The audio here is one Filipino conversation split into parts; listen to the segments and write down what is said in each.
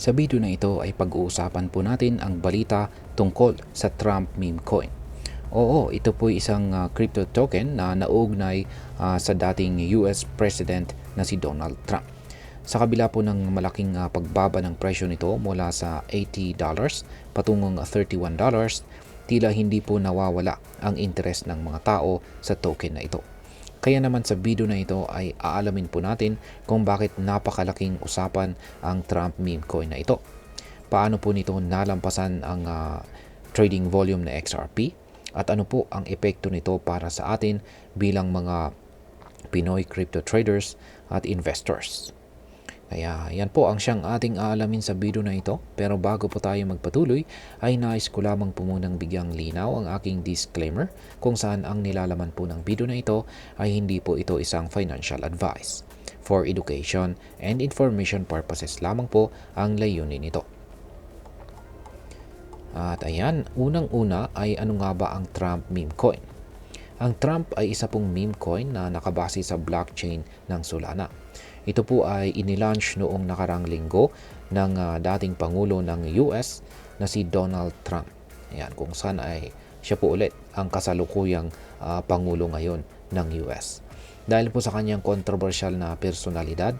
Sa video na ito ay pag-uusapan po natin ang balita tungkol sa Trump meme coin. Oo, ito po isang crypto token na nauugnay sa dating US President na si Donald Trump. Sa kabila po ng malaking pagbaba ng presyo nito mula sa $80 patungong $31, tila hindi po nawawala ang interes ng mga tao sa token na ito. Kaya naman sa video na ito ay aalamin po natin kung bakit napakalaking usapan ang Trump meme coin na ito. Paano po nito nalampasan ang trading volume na XRP at ano po ang epekto nito para sa atin bilang mga Pinoy crypto traders at investors. Kaya yan po ang siyang ating aalamin sa video na ito. Pero bago po tayo magpatuloy, ay nais ko lamang po munang bigyang linaw ang aking disclaimer kung saan ang nilalaman po ng video na ito ay hindi po ito isang financial advice. For education and information purposes lamang po ang layunin nito. At ayan, unang-una ay ano nga ba ang Trump meme coin? Ang Trump ay isa pong meme coin na nakabase sa blockchain ng Solana. Ito po ay inilaunch noong nakarang linggo ng dating Pangulo ng US na si Donald Trump. Ayan, kung saan ay siya po ulit ang kasalukuyang Pangulo ngayon ng US. Dahil po sa kanyang kontrobersyal na personalidad,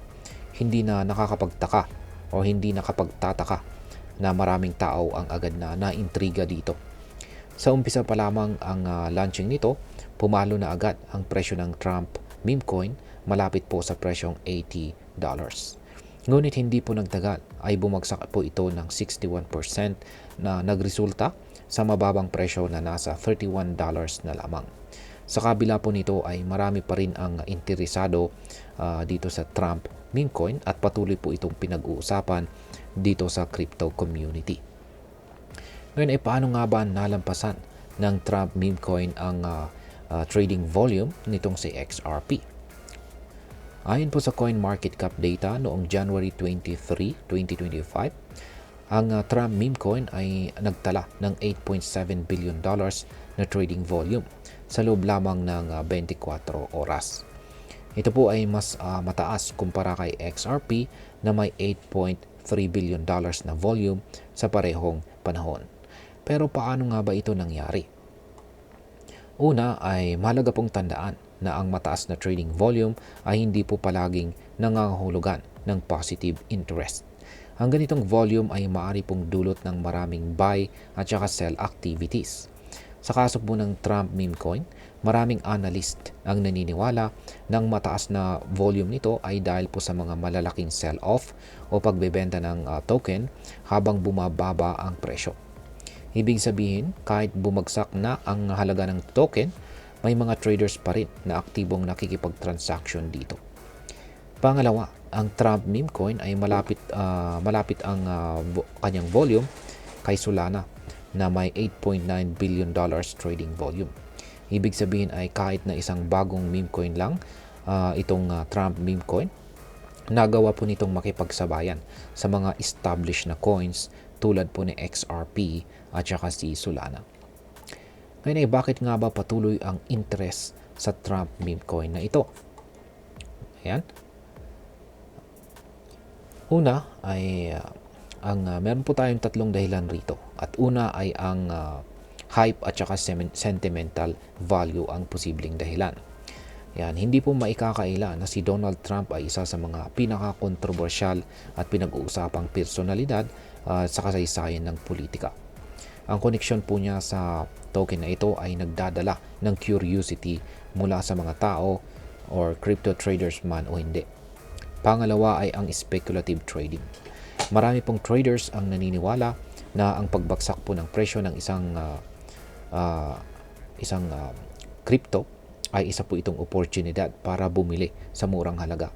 hindi na nakakapagtaka o hindi nakapagtataka na maraming tao ang agad na naintriga dito. Sa umpisa pa lamang ang launching nito, pumalo na agad ang presyo ng Trump meme coin malapit po sa presyong $80. Ngunit hindi po nagtagal ay bumagsak po ito ng 61% na nagresulta sa mababang presyo na nasa $31 na lamang. Sa kabila po nito ay marami pa rin ang interesado dito sa Trump meme coin at patuloy po itong pinag-uusapan dito sa crypto community. Ngayon ay paano nga ba nalampasan ng Trump meme coin ang trading volume nitong si XRP? Ayon po sa CoinMarketCap data noong January 23, 2025, ang Trump meme coin ay nagtala ng $8.7 billion na trading volume sa loob lamang ng 24 oras. Ito po ay mas mataas kumpara kay XRP na may $8.3 billion na volume sa parehong panahon. Pero paano nga ba ito nangyari? Una ay mahalaga pong tandaan na ang mataas na trading volume ay hindi po palaging nangangahulugan ng positive interest. Ang ganitong volume ay maaari pong dulot ng maraming buy at saka sell activities. Sa kaso po ng Trump meme coin, maraming analyst ang naniniwala ng mataas na volume nito ay dahil po sa mga malalaking sell-off o pagbebenta ng token habang bumababa ang presyo. Ibig sabihin, kahit bumagsak na ang halaga ng token, may mga traders pa rin na aktibong nakikipag-transaction dito. Pangalawa, ang Trump meme coin ay malapit ang kanyang volume kay Solana na may $8.9 billion trading volume. Ibig sabihin ay kahit na isang bagong meme coin lang itong Trump meme coin, nagawa po nitong makipagsabayan sa mga established na coins tulad po ni XRP at saka si Solana. Ngayon ay bakit nga ba patuloy ang interest sa Trump meme coin na ito? Ayan. Una ay meron po tayong tatlong dahilan rito. At una ay ang hype at saka sentimental value ang posibleng dahilan. Yan, hindi po maikakaila na si Donald Trump ay isa sa mga pinaka-kontrobersyal at pinag-uusapang personalidad sa kasaysayan ng politika. Ang koneksyon po niya sa token na ito ay nagdadala ng curiosity mula sa mga tao or crypto traders man o hindi. Pangalawa ay ang speculative trading. Marami pong traders ang naniniwala na ang pagbagsak po ng presyo ng isang crypto ay isa po itong oportunidad para bumili sa murang halaga.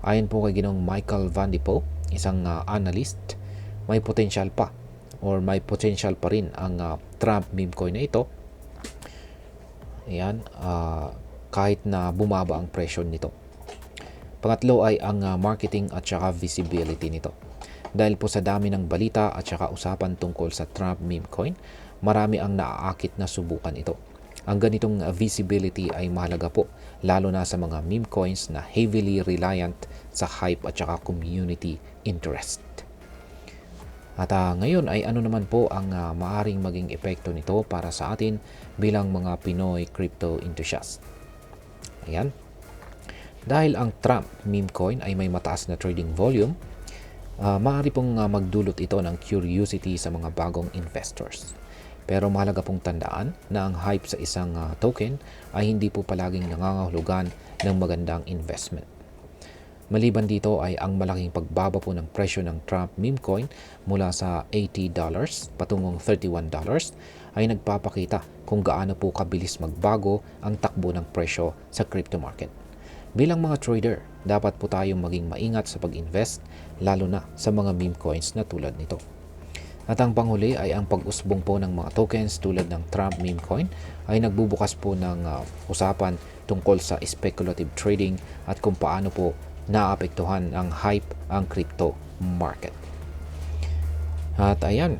Ayon po kay Ginoong Michael Van de Poe, isang analyst, may potential pa rin ang Trump meme coin na ito. Ayan, kahit na bumaba ang presyo nito. Pangatlo ay ang marketing at saka visibility nito. Dahil po sa dami ng balita at saka usapan tungkol sa Trump meme coin, marami ang naaakit na subukan ito. Ang ganitong visibility ay mahalaga po, lalo na sa mga meme coins na heavily reliant sa hype at saka community interest. At ngayon ay ano naman po ang maaring maging epekto nito para sa atin bilang mga Pinoy crypto enthusiast. Ayan. Dahil ang Trump meme coin ay may mataas na trading volume, maaari pong magdulot ito ng curiosity sa mga bagong investors. Pero mahalaga pong tandaan na ang hype sa isang token ay hindi po palaging nangangahulugan ng magandang investment. Maliban dito ay ang malaking pagbaba po ng presyo ng Trump meme coin mula sa $80 patungong $31 ay nagpapakita kung gaano po kabilis magbago ang takbo ng presyo sa crypto market. Bilang mga trader, dapat po tayong maging maingat sa pag-invest, lalo na sa mga meme coins na tulad nito. At ang panghuli ay ang pag-usbong po ng mga tokens tulad ng Trump meme coin ay nagbubukas po ng usapan tungkol sa speculative trading at kung paano po naapektuhan ng hype ang crypto market. At ayan,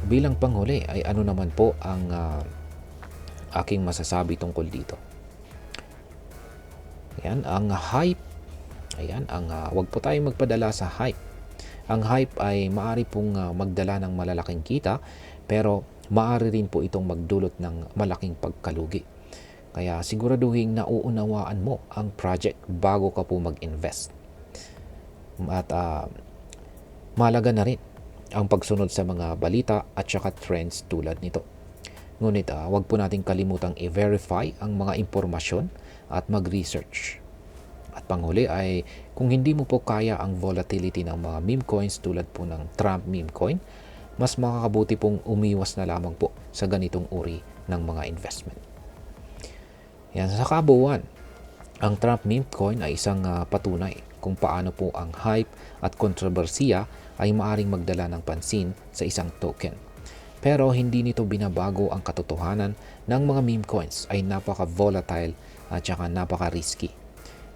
bilang panghuli ay ano naman po ang aking masasabi tungkol dito. Ayan, ang hype. Ayan, wag po tayong magpadala sa hype. Ang hype ay maaari pong magdala ng malalaking kita, pero maaari rin po itong magdulot ng malaking pagkalugi. Kaya siguraduhin na uunawaan mo ang project bago ka po mag-invest. At mahalaga na rin ang pagsunod sa mga balita at saka trends tulad nito. Ngunit wag po nating kalimutang i-verify ang mga impormasyon at mag-research. At panghuli ay kung hindi mo po kaya ang volatility ng mga meme coins tulad po ng Trump meme coin, mas makakabuti pong umiwas na lamang po sa ganitong uri ng mga investment. Yan, sa kabuuan, ang Trump meme coin ay isang patunay kung paano po ang hype at kontrobersiya ay maaring magdala ng pansin sa isang token. Pero hindi nito binabago ang katotohanan ng mga meme coins ay napaka-volatile at saka napaka-risky.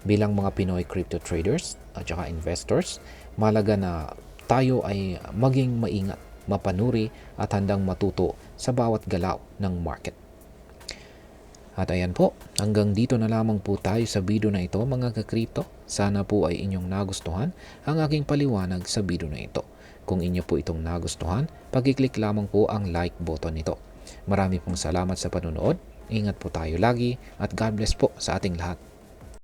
Bilang mga Pinoy crypto traders at saka investors, mahalaga na tayo ay maging maingat, mapanuri at handang matuto sa bawat galaw ng market. At ayan po, hanggang dito na lamang po tayo sa video na ito mga ka-crypto. Sana po ay inyong nagustuhan ang aking paliwanag sa video na ito. Kung inyo po itong nagustuhan, pag-click lamang po ang like button nito. Marami pong salamat sa panonood. Ingat po tayo lagi at God bless po sa ating lahat.